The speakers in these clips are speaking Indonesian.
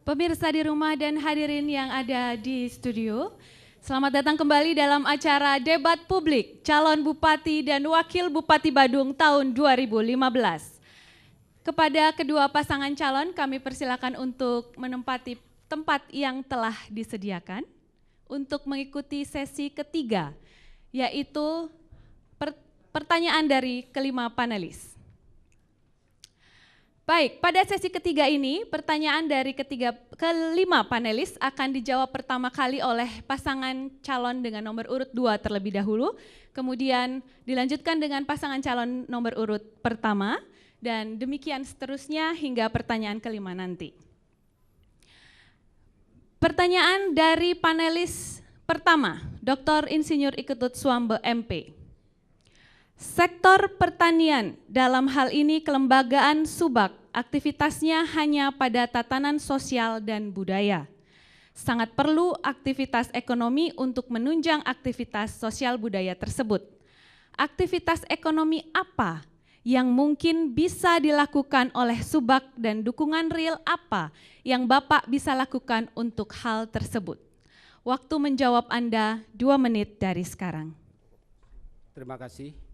Pemirsa di rumah dan hadirin yang ada di studio, selamat datang kembali dalam acara debat publik calon Bupati dan Wakil Bupati Badung tahun 2015. Kepada kedua pasangan calon kami persilakan untuk menempati tempat yang telah disediakan untuk mengikuti sesi ketiga, yaitu pertanyaan dari kelima panelis. Baik, pada sesi ketiga ini, pertanyaan dari kelima panelis akan dijawab pertama kali oleh pasangan calon dengan nomor urut 2 terlebih dahulu, kemudian dilanjutkan dengan pasangan calon nomor urut pertama, dan demikian seterusnya hingga pertanyaan kelima nanti. Pertanyaan dari panelis pertama, Dr. Insinyur Iketut Suambe MP. Sektor pertanian, dalam hal ini kelembagaan Subak, aktivitasnya hanya pada tatanan sosial dan budaya. Sangat perlu aktivitas ekonomi untuk menunjang aktivitas sosial budaya tersebut. Aktivitas ekonomi apa yang mungkin bisa dilakukan oleh Subak dan dukungan real apa yang Bapak bisa lakukan untuk hal tersebut? Waktu menjawab Anda 2 menit dari sekarang. Terima kasih.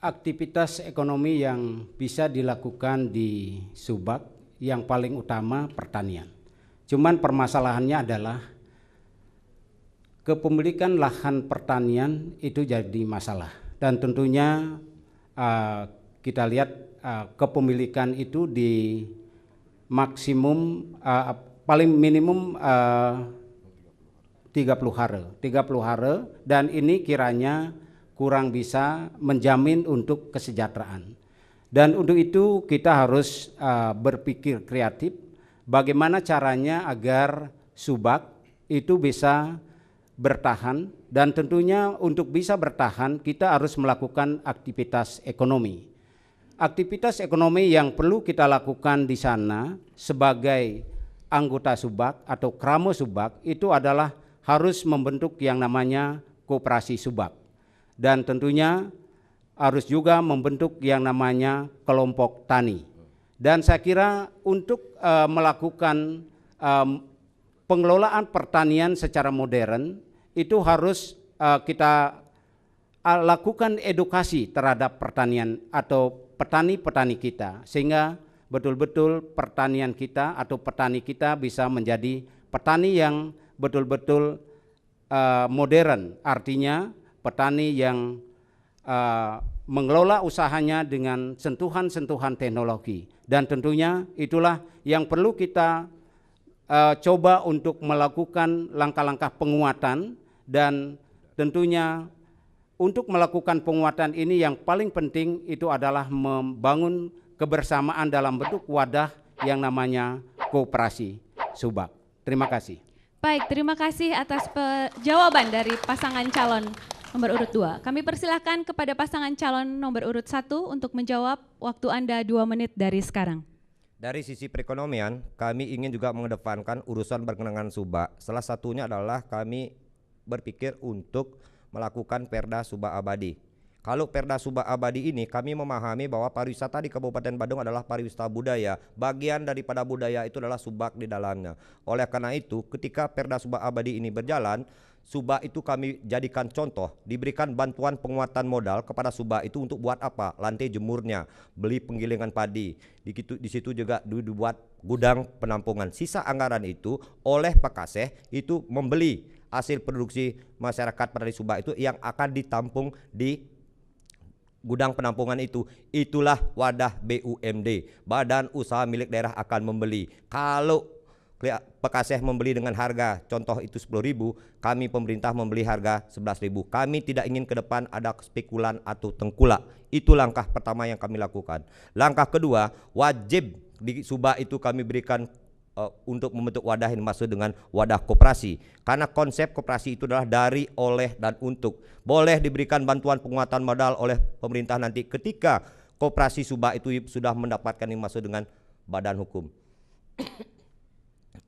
Aktivitas ekonomi yang bisa dilakukan di Subak yang paling utama pertanian. Cuman permasalahannya adalah kepemilikan lahan pertanian itu jadi masalah. Dan tentunya kita lihat kepemilikan itu di maksimum paling minimum 30 hare dan ini kiranya kurang bisa menjamin untuk kesejahteraan. Dan untuk itu kita harus berpikir kreatif bagaimana caranya agar Subak itu bisa bertahan, dan tentunya untuk bisa bertahan kita harus melakukan aktivitas ekonomi. Aktivitas ekonomi yang perlu kita lakukan di sana sebagai anggota Subak atau Kramo Subak itu adalah harus membentuk yang namanya koperasi Subak. Dan tentunya harus juga membentuk yang namanya kelompok tani. Dan saya kira untuk melakukan pengelolaan pertanian secara modern itu harus kita lakukan edukasi terhadap pertanian atau petani-petani kita, sehingga betul-betul pertanian kita atau petani kita bisa menjadi petani yang betul-betul modern, artinya petani yang mengelola usahanya dengan sentuhan-sentuhan teknologi. Dan tentunya itulah yang perlu kita coba untuk melakukan langkah-langkah penguatan. Dan tentunya untuk melakukan penguatan ini yang paling penting itu adalah membangun kebersamaan dalam bentuk wadah yang namanya koperasi Subak. Terima kasih. Baik, terima kasih atas jawaban dari pasangan calon nomor urut 2. Kami persilahkan kepada pasangan calon nomor urut 1 untuk menjawab. Waktu Anda 2 menit dari sekarang. Dari sisi perekonomian, kami ingin juga mengedepankan urusan berkenaan Subak. Salah satunya adalah kami berpikir untuk melakukan Perda Subak Abadi. Kalau Perda Subak Abadi ini kami memahami bahwa pariwisata di Kabupaten Badung adalah pariwisata budaya. Bagian daripada budaya itu adalah Subak di dalamnya. Oleh karena itu ketika Perda Subak Abadi ini berjalan, Subak itu kami jadikan contoh, diberikan bantuan penguatan modal kepada Subak itu untuk buat apa? Lantai jemurnya, beli penggilingan padi, di situ juga dibuat gudang penampungan. Sisa anggaran itu oleh Pak Kaseh itu membeli hasil produksi masyarakat pada di Subak itu yang akan ditampung di gudang penampungan itu. Itulah wadah BUMD, Badan Usaha Milik Daerah akan membeli. Kalau Pekaseh membeli dengan harga contoh itu 10.000, kami pemerintah membeli harga 11.000. Kami tidak ingin ke depan ada spekulan atau tengkulak. Itu langkah pertama yang kami lakukan. Langkah kedua, wajib di Subak itu kami berikan untuk membentuk wadah yang dimaksud dengan wadah koperasi. Karena konsep koperasi itu adalah dari, oleh, dan untuk. Boleh diberikan bantuan penguatan modal oleh pemerintah nanti ketika koperasi Subak itu sudah mendapatkan yang dimaksud dengan badan hukum.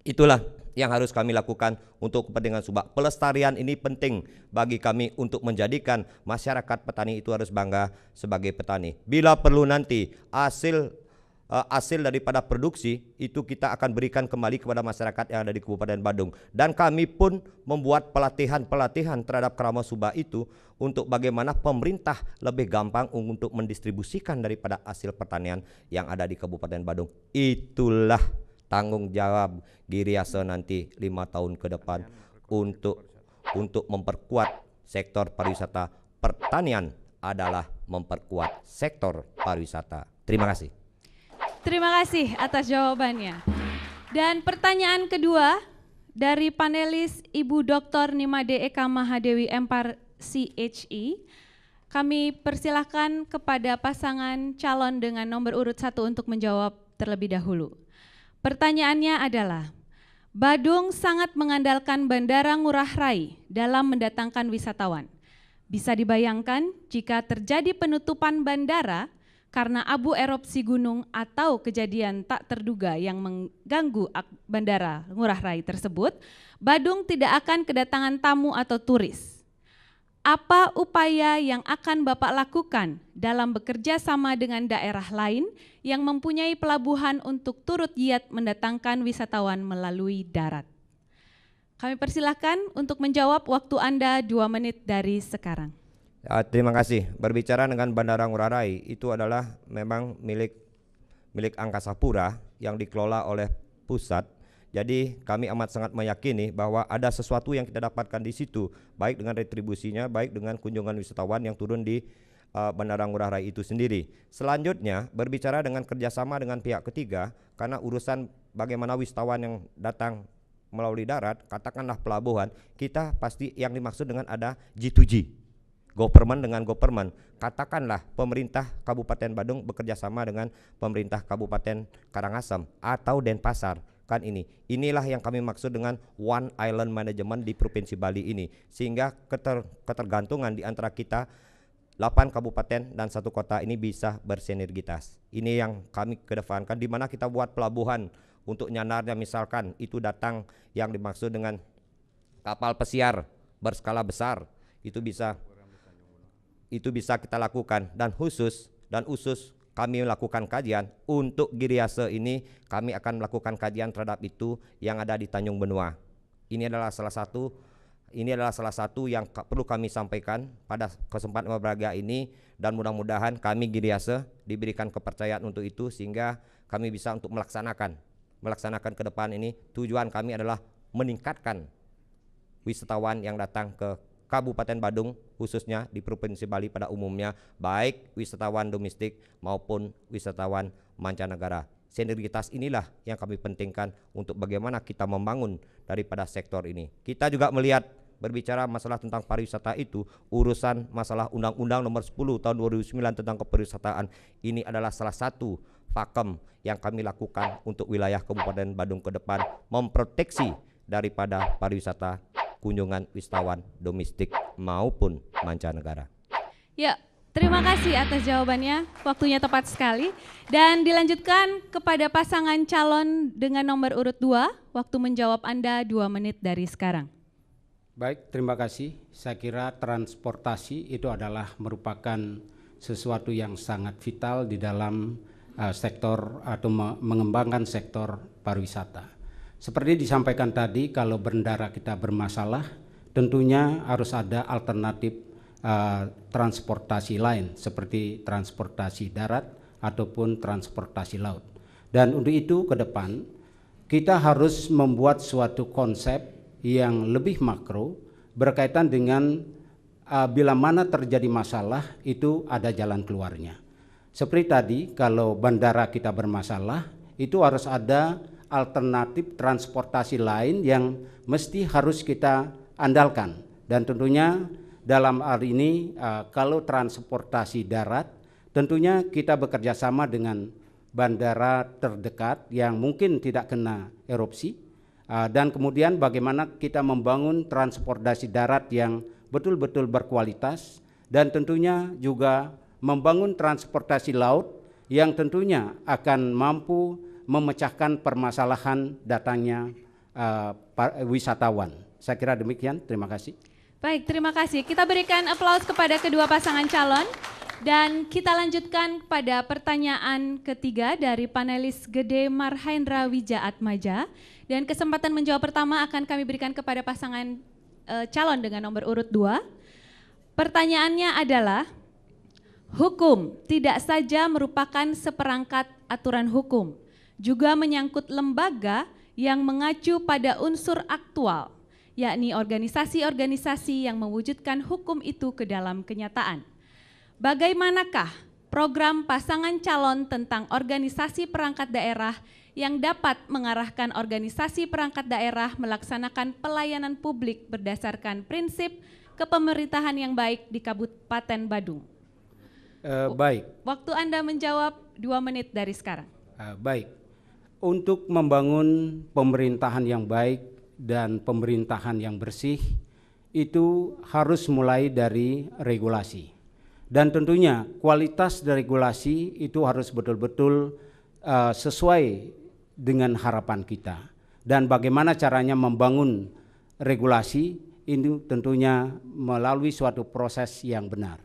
Itulah yang harus kami lakukan untuk kepentingan Subak. Pelestarian ini penting bagi kami untuk menjadikan masyarakat petani itu harus bangga sebagai petani. Bila perlu nanti hasil hasil daripada produksi itu kita akan berikan kembali kepada masyarakat yang ada di Kabupaten Badung. Dan kami pun membuat pelatihan-pelatihan terhadap Kerama Subak itu untuk bagaimana pemerintah lebih gampang untuk mendistribusikan daripada hasil pertanian yang ada di Kabupaten Badung. Itulah tanggung jawab Giriase nanti 5 tahun ke depan untuk memperkuat sektor pariwisata. Pertanian adalah memperkuat sektor pariwisata. Terima kasih. Terima kasih atas jawabannya. Dan pertanyaan kedua dari panelis Ibu Dr. Nimade Eka Mahadewi Empar CHE. Kami persilahkan kepada pasangan calon dengan nomor urut 1 untuk menjawab terlebih dahulu. Pertanyaannya adalah, Badung sangat mengandalkan Bandara Ngurah Rai dalam mendatangkan wisatawan. Bisa dibayangkan jika terjadi penutupan bandara karena abu erupsi gunung atau kejadian tak terduga yang mengganggu Bandara Ngurah Rai tersebut, Badung tidak akan kedatangan tamu atau turis. Apa upaya yang akan Bapak lakukan dalam bekerja sama dengan daerah lain yang mempunyai pelabuhan untuk turut giat mendatangkan wisatawan melalui darat? Kami persilahkan untuk menjawab, waktu Anda 2 menit dari sekarang. Terima kasih. Berbicara dengan Bandara Ngurah Rai itu adalah memang milik Angkasa Pura yang dikelola oleh pusat. Jadi kami amat sangat meyakini bahwa ada sesuatu yang kita dapatkan di situ, baik dengan retribusinya, baik dengan kunjungan wisatawan yang turun di Bandara Ngurah Rai itu sendiri. Selanjutnya berbicara dengan kerjasama dengan pihak ketiga, karena urusan bagaimana wisatawan yang datang melalui darat, katakanlah pelabuhan, kita pasti yang dimaksud dengan ada G2G. Government dengan government, katakanlah pemerintah Kabupaten Badung bekerja sama dengan pemerintah Kabupaten Karangasem atau Denpasar, kan inilah yang kami maksud dengan one island management di Provinsi Bali ini, sehingga ketergantungan di antara kita 8 kabupaten dan 1 kota ini bisa bersinergitas. Ini yang kami kedepankan, di mana kita buat pelabuhan untuk nyandarnya, misalkan itu datang yang dimaksud dengan kapal pesiar berskala besar, itu bisa kita lakukan. Dan khusus kami melakukan kajian untuk Giriase ini, kami akan melakukan kajian terhadap itu yang ada di Tanjung Benua. Ini adalah salah satu yang perlu kami sampaikan pada kesempatan berbahagia ini, dan mudah-mudahan kami Giriase diberikan kepercayaan untuk itu, sehingga kami bisa untuk melaksanakan ke depan ini. Tujuan kami adalah meningkatkan wisatawan yang datang ke Kabupaten Badung, khususnya di Provinsi Bali pada umumnya, baik wisatawan domestik maupun wisatawan mancanegara. Sinergitas inilah yang kami pentingkan untuk bagaimana kita membangun daripada sektor ini. Kita juga melihat, berbicara masalah tentang pariwisata itu, urusan masalah Undang-Undang Nomor 10 Tahun 2009 tentang kepariwisataan, ini adalah salah satu pakem yang kami lakukan untuk wilayah Kabupaten Badung ke depan, memproteksi daripada pariwisata kunjungan wisatawan domestik maupun mancanegara. Ya, terima kasih atas jawabannya, waktunya tepat sekali. Dan dilanjutkan kepada pasangan calon dengan nomor urut 2, waktu menjawab Anda 2 menit dari sekarang. Baik, terima kasih. Saya kira transportasi itu adalah merupakan sesuatu yang sangat vital di dalam sektor atau mengembangkan sektor pariwisata. Seperti disampaikan tadi, kalau bandara kita bermasalah, tentunya harus ada alternatif transportasi lain seperti transportasi darat ataupun transportasi laut. Dan untuk itu ke depan kita harus membuat suatu konsep yang lebih makro berkaitan dengan bila mana terjadi masalah itu ada jalan keluarnya. Seperti tadi, kalau bandara kita bermasalah, itu harus ada alternatif transportasi lain yang mesti harus kita andalkan. Dan tentunya dalam hal ini kalau transportasi darat, tentunya kita bekerja sama dengan bandara terdekat yang mungkin tidak kena erupsi, dan kemudian bagaimana kita membangun transportasi darat yang betul-betul berkualitas, dan tentunya juga membangun transportasi laut yang tentunya akan mampu memecahkan permasalahan datangnya wisatawan. Saya kira demikian, terima kasih. Baik, terima kasih. Kita berikan aplaus kepada kedua pasangan calon. Dan kita lanjutkan pada pertanyaan ketiga dari panelis Gede Marhaendra Wijaatmaja. Dan kesempatan menjawab pertama akan kami berikan kepada pasangan calon dengan nomor urut 2. Pertanyaannya adalah, hukum tidak saja merupakan seperangkat aturan hukum, juga menyangkut lembaga yang mengacu pada unsur aktual, yakni organisasi-organisasi yang mewujudkan hukum itu ke dalam kenyataan. Bagaimanakah program pasangan calon tentang organisasi perangkat daerah yang dapat mengarahkan organisasi perangkat daerah melaksanakan pelayanan publik berdasarkan prinsip kepemerintahan yang baik di Kabupaten Badung? Baik. Waktu Anda menjawab 2 menit dari sekarang. Baik. Untuk membangun pemerintahan yang baik dan pemerintahan yang bersih, itu harus mulai dari regulasi. Dan tentunya kualitas dari regulasi itu harus betul-betul sesuai dengan harapan kita. Dan bagaimana caranya membangun regulasi ini tentunya melalui suatu proses yang benar.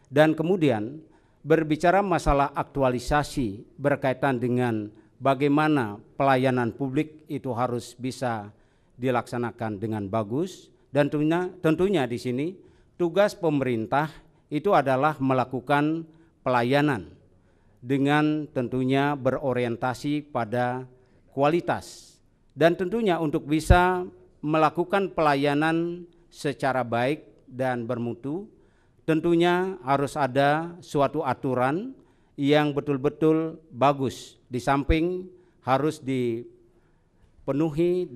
Dan kemudian berbicara masalah aktualisasi berkaitan dengan bagaimana pelayanan publik itu harus bisa dilaksanakan dengan bagus. Dan tentunya di sini tugas pemerintah itu adalah melakukan pelayanan dengan tentunya berorientasi pada kualitas. Dan tentunya untuk bisa melakukan pelayanan secara baik dan bermutu, tentunya harus ada suatu aturan yang betul-betul bagus. Di samping harus dipenuhi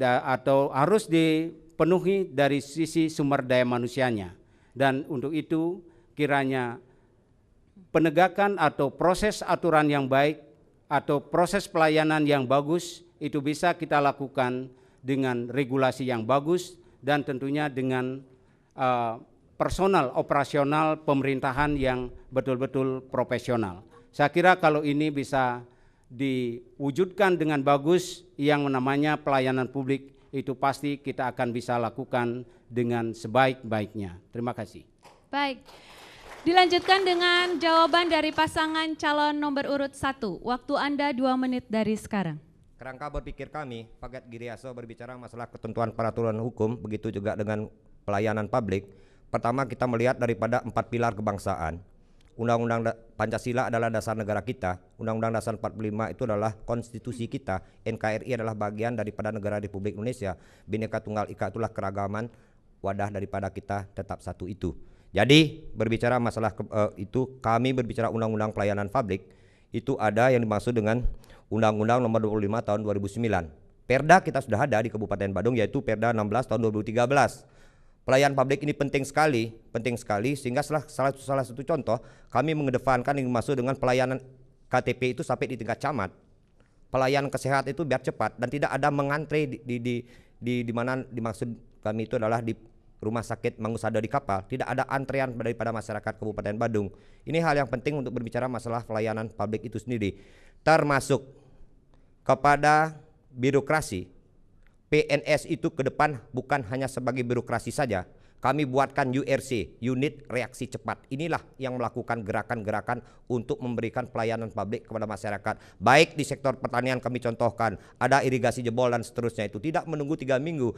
atau harus dipenuhi dari sisi sumber daya manusianya. Dan untuk itu kiranya penegakan atau proses aturan yang baik atau proses pelayanan yang bagus itu bisa kita lakukan dengan regulasi yang bagus dan tentunya dengan personal operasional pemerintahan yang betul-betul profesional. Saya kira kalau ini bisa diwujudkan dengan bagus, yang namanya pelayanan publik itu pasti kita akan bisa lakukan dengan sebaik-baiknya. Terima kasih. Baik. Dilanjutkan dengan jawaban dari pasangan calon nomor urut 1. Waktu Anda 2 menit dari sekarang. Kerangka berpikir kami, Paket Giriaso berbicara masalah ketentuan peraturan hukum, begitu juga dengan pelayanan publik. Pertama kita melihat daripada 4 pilar kebangsaan. Undang-Undang Pancasila adalah dasar negara kita, Undang-Undang Dasar 45 itu adalah konstitusi kita, NKRI adalah bagian daripada negara Republik Indonesia, Bhinneka Tunggal Ika itulah keragaman, wadah daripada kita tetap satu itu. Jadi berbicara masalah itu, kami berbicara undang-undang pelayanan publik, itu ada yang dimaksud dengan Undang-Undang Nomor 25 Tahun 2009. Perda kita sudah ada di Kabupaten Badung, yaitu Perda 16 Tahun 2013. Pelayanan publik ini penting sekali sehingga salah satu contoh kami mengedepankan yang dimaksud dengan pelayanan KTP itu sampai di tingkat camat. Pelayanan kesehatan itu biar cepat dan tidak ada mengantre di mana dimaksud kami itu adalah di Rumah Sakit Mangusada di Kapal, tidak ada antrean daripada masyarakat Kabupaten Badung. Ini hal yang penting untuk berbicara masalah pelayanan publik itu sendiri, termasuk kepada birokrasi. PNS itu ke depan bukan hanya sebagai birokrasi saja. Kami buatkan URC, unit reaksi cepat. Inilah yang melakukan gerakan-gerakan untuk memberikan pelayanan publik kepada masyarakat. Baik di sektor pertanian kami contohkan, ada irigasi jebol dan seterusnya itu. Tidak menunggu 3 minggu.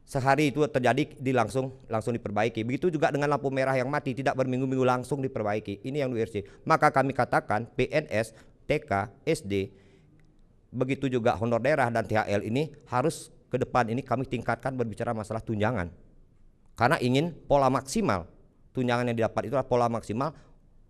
Sehari itu terjadi langsung diperbaiki. Begitu juga dengan lampu merah yang mati, tidak berminggu-minggu langsung diperbaiki. Ini yang URC. Maka kami katakan PNS, TK, SD, begitu juga honor daerah dan THL ini harus ke depan ini kami tingkatkan berbicara masalah tunjangan. Karena ingin pola maksimal. Tunjangan yang didapat itu adalah pola maksimal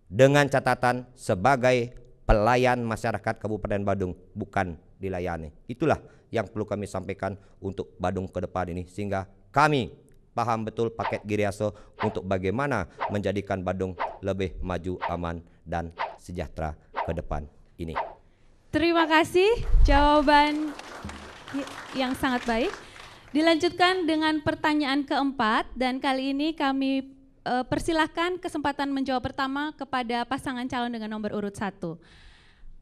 dengan catatan sebagai pelayan masyarakat Kabupaten Badung, bukan dilayani. Itulah yang perlu kami sampaikan untuk Badung ke depan ini, sehingga kami paham betul Paket Giriaso untuk bagaimana menjadikan Badung lebih maju, aman, dan sejahtera ke depan ini. Terima kasih jawaban yang sangat baik. Dilanjutkan dengan pertanyaan keempat, dan kali ini kami persilahkan kesempatan menjawab pertama kepada pasangan calon dengan nomor urut 1.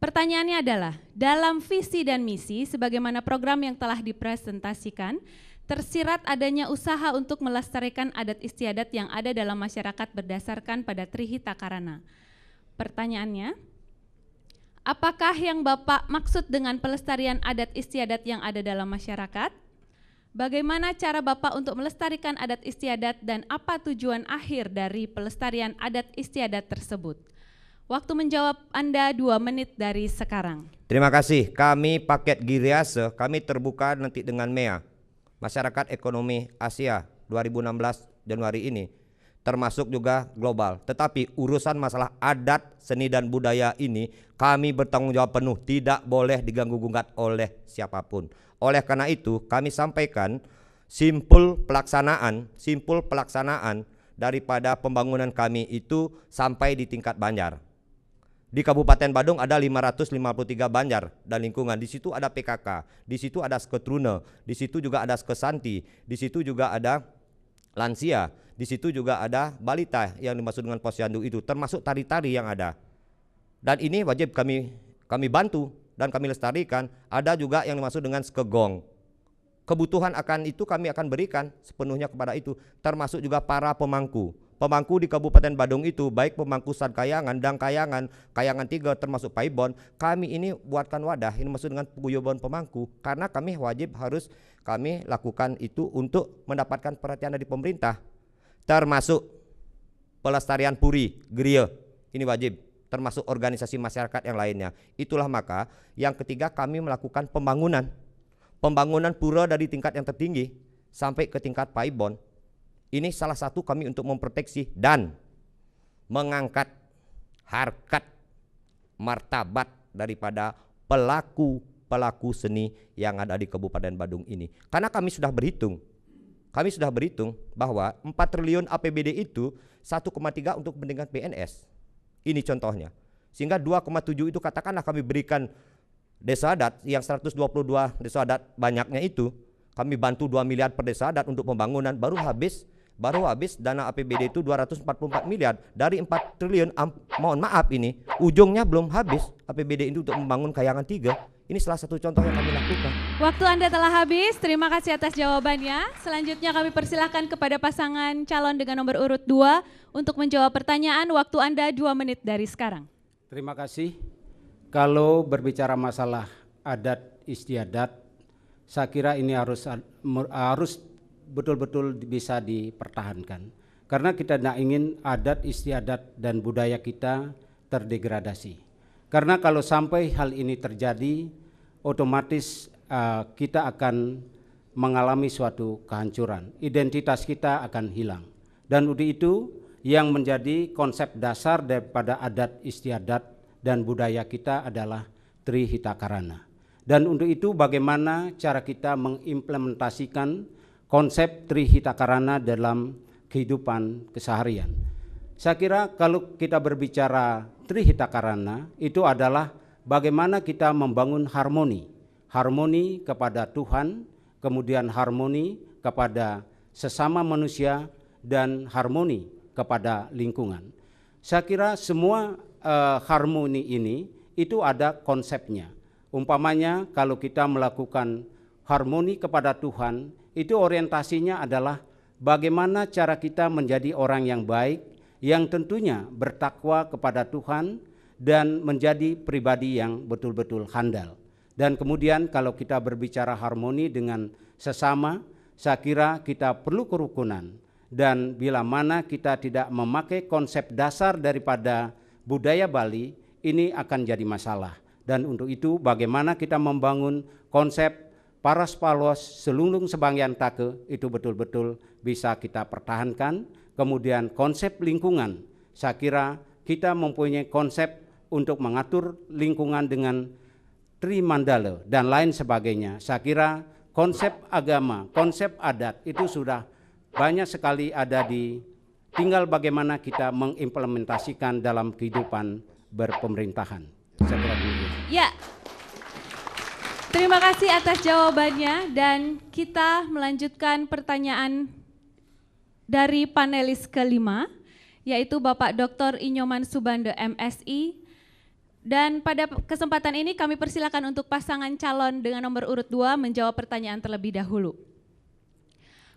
Pertanyaannya adalah, dalam visi dan misi sebagaimana program yang telah dipresentasikan, tersirat adanya usaha untuk melestarikan adat istiadat yang ada dalam masyarakat berdasarkan pada Trihita Karana. Pertanyaannya, apakah yang Bapak maksud dengan pelestarian adat istiadat yang ada dalam masyarakat? Bagaimana cara Bapak untuk melestarikan adat istiadat dan apa tujuan akhir dari pelestarian adat istiadat tersebut? Waktu menjawab Anda 2 menit dari sekarang. Terima kasih. Kami paket Giriase, kami terbuka nanti dengan MEA, Masyarakat Ekonomi Asia 2016 Januari ini, termasuk juga global. Tetapi urusan masalah adat, seni dan budaya ini kami bertanggung jawab penuh, tidak boleh diganggu-gugat oleh siapapun. Oleh karena itu kami sampaikan simpul pelaksanaan daripada pembangunan kami itu sampai di tingkat banjar. Di Kabupaten Badung ada 553 banjar dan lingkungan. Di situ ada PKK, di situ ada Sketrune, di situ juga ada Skesanti, di situ juga ada lansia, di situ juga ada balita yang dimaksud dengan posyandu itu, termasuk tari-tari yang ada. Dan ini wajib kami bantu dan kami lestarikan. Ada juga yang dimaksud dengan skegong. Kebutuhan akan itu kami akan berikan sepenuhnya kepada itu, termasuk juga para pemangku. Pemangku di Kabupaten Badung itu, baik pemangku Sadkayangan dan Kayangan 3 termasuk Paibon, kami ini buatkan wadah, ini maksud dengan paguyuban pemangku, karena kami wajib harus kami lakukan itu untuk mendapatkan perhatian dari pemerintah, termasuk pelestarian puri, geria, ini wajib, termasuk organisasi masyarakat yang lainnya. Itulah maka yang ketiga kami melakukan pembangunan pura dari tingkat yang tertinggi sampai ke tingkat Paibon. Ini salah satu kami untuk memproteksi dan mengangkat harkat martabat daripada pelaku seni yang ada di Kabupaten Badung ini. Karena kami sudah berhitung bahwa 4 triliun APBD itu 1,3 untuk kepentingan PNS. Ini contohnya. Sehingga 2,7 itu katakanlah kami berikan desa adat yang 122 desa adat banyaknya itu, kami bantu 2 miliar per desa adat untuk pembangunan, baru habis dana APBD itu 244 miliar dari 4 triliun. Mohon maaf, ini ujungnya belum habis APBD itu untuk membangun Kayangan 3. Ini salah satu contoh yang kami lakukan. Waktu Anda telah habis, terima kasih atas jawabannya. Selanjutnya kami persilahkan kepada pasangan calon dengan nomor urut 2 untuk menjawab pertanyaan. Waktu Anda 2 menit dari sekarang. Terima kasih. Kalau berbicara masalah adat istiadat, saya kira ini harus betul-betul bisa dipertahankan. Karena kita tidak ingin adat istiadat dan budaya kita terdegradasi. Karena kalau sampai hal ini terjadi, otomatis kita akan mengalami suatu kehancuran. Identitas kita akan hilang. Dan untuk itu yang menjadi konsep dasar daripada adat istiadat dan budaya kita adalah Trihitakarana. Dan untuk itu bagaimana cara kita mengimplementasikan konsep Trihitakarana dalam kehidupan keseharian. Saya kira kalau kita berbicara Trihitakarana itu adalah bagaimana kita membangun harmoni kepada Tuhan, kemudian harmoni kepada sesama manusia, dan harmoni kepada lingkungan. Saya kira semua harmoni ini itu ada konsepnya. Umpamanya kalau kita melakukan harmoni kepada Tuhan, itu orientasinya adalah bagaimana cara kita menjadi orang yang baik, yang tentunya bertakwa kepada Tuhan dan menjadi pribadi yang betul-betul handal. Dan kemudian kalau kita berbicara harmoni dengan sesama, saya kira kita perlu kerukunan. Dan bila mana kita tidak memakai konsep dasar daripada budaya Bali, ini akan jadi masalah. Dan untuk itu bagaimana kita membangun konsep paras palos selunglung sebangyan take itu betul-betul bisa kita pertahankan. Kemudian konsep lingkungan, saya kira kita mempunyai konsep untuk mengatur lingkungan dengan Trimandala dan lain sebagainya. Saya kira konsep agama, konsep adat itu sudah banyak sekali ada tinggal bagaimana kita mengimplementasikan dalam kehidupan berpemerintahan. Saya kira demikian. Ya, terima kasih atas jawabannya dan kita melanjutkan pertanyaan dari panelis kelima, yaitu Bapak Dr. Inyoman Subande MSI. Dan pada kesempatan ini kami persilakan untuk pasangan calon dengan nomor urut 2 menjawab pertanyaan terlebih dahulu.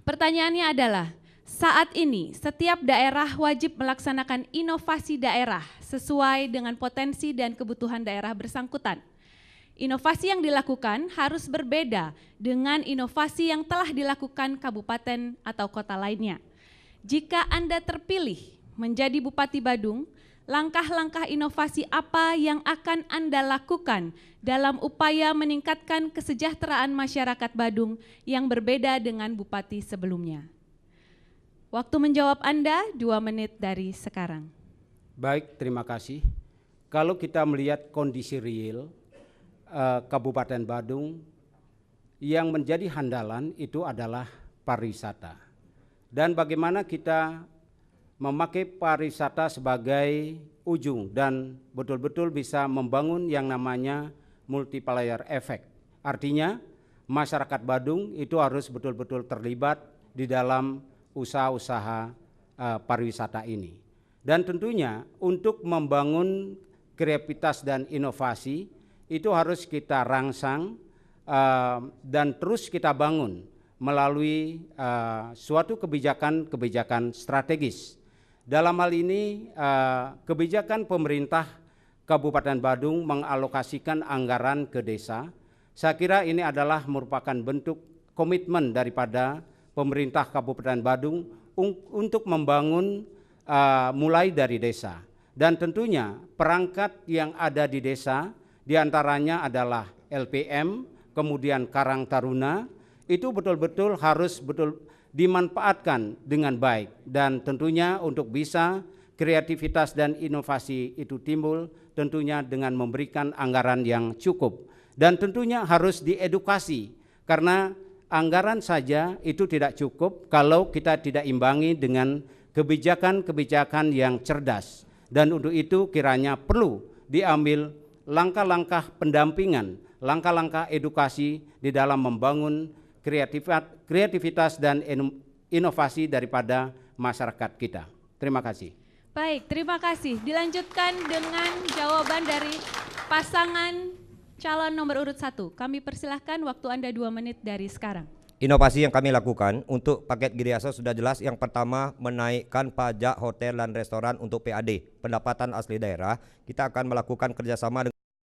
Pertanyaannya adalah, Saat ini, setiap daerah wajib melaksanakan inovasi daerah sesuai dengan potensi dan kebutuhan daerah bersangkutan. Inovasi yang dilakukan harus berbeda dengan inovasi yang telah dilakukan kabupaten atau kota lainnya. Jika Anda terpilih menjadi Bupati Badung, langkah-langkah inovasi apa yang akan Anda lakukan dalam upaya meningkatkan kesejahteraan masyarakat Badung yang berbeda dengan Bupati sebelumnya? Waktu menjawab Anda 2 menit dari sekarang. Baik, terima kasih. Kalau kita melihat kondisi real Kabupaten Badung, yang menjadi handalan itu adalah pariwisata. Dan bagaimana kita memakai pariwisata sebagai ujung dan betul-betul bisa membangun yang namanya multiplier effect. Artinya masyarakat Badung itu harus betul-betul terlibat di dalam usaha-usaha pariwisata ini. Dan tentunya untuk membangun kreativitas dan inovasi itu harus kita rangsang dan terus kita bangun melalui suatu kebijakan strategis. Dalam hal ini kebijakan pemerintah Kabupaten Badung mengalokasikan anggaran ke desa. Saya kira ini adalah merupakan bentuk komitmen daripada pemerintah Kabupaten Badung untuk membangun mulai dari desa. Dan tentunya perangkat yang ada di desa diantaranya adalah LPM, kemudian Karang Taruna, itu betul-betul harus dimanfaatkan dengan baik. Dan tentunya untuk bisa kreativitas dan inovasi itu timbul tentunya dengan memberikan anggaran yang cukup. Dan tentunya harus diedukasi karena anggaran saja itu tidak cukup kalau kita tidak imbangi dengan kebijakan-kebijakan yang cerdas. Dan untuk itu kiranya perlu diambil langkah-langkah pendampingan, langkah-langkah edukasi di dalam membangun kreativitas dan inovasi daripada masyarakat kita. Terima kasih. Baik, terima kasih. Dilanjutkan dengan jawaban dari pasangan calon nomor urut 1. Kami persilahkan waktu Anda 2 menit dari sekarang. Inovasi yang kami lakukan untuk paket Giriaso sudah jelas. Yang pertama, menaikkan pajak hotel dan restoran untuk PAD, pendapatan asli daerah. Kita akan melakukan kerjasama dengan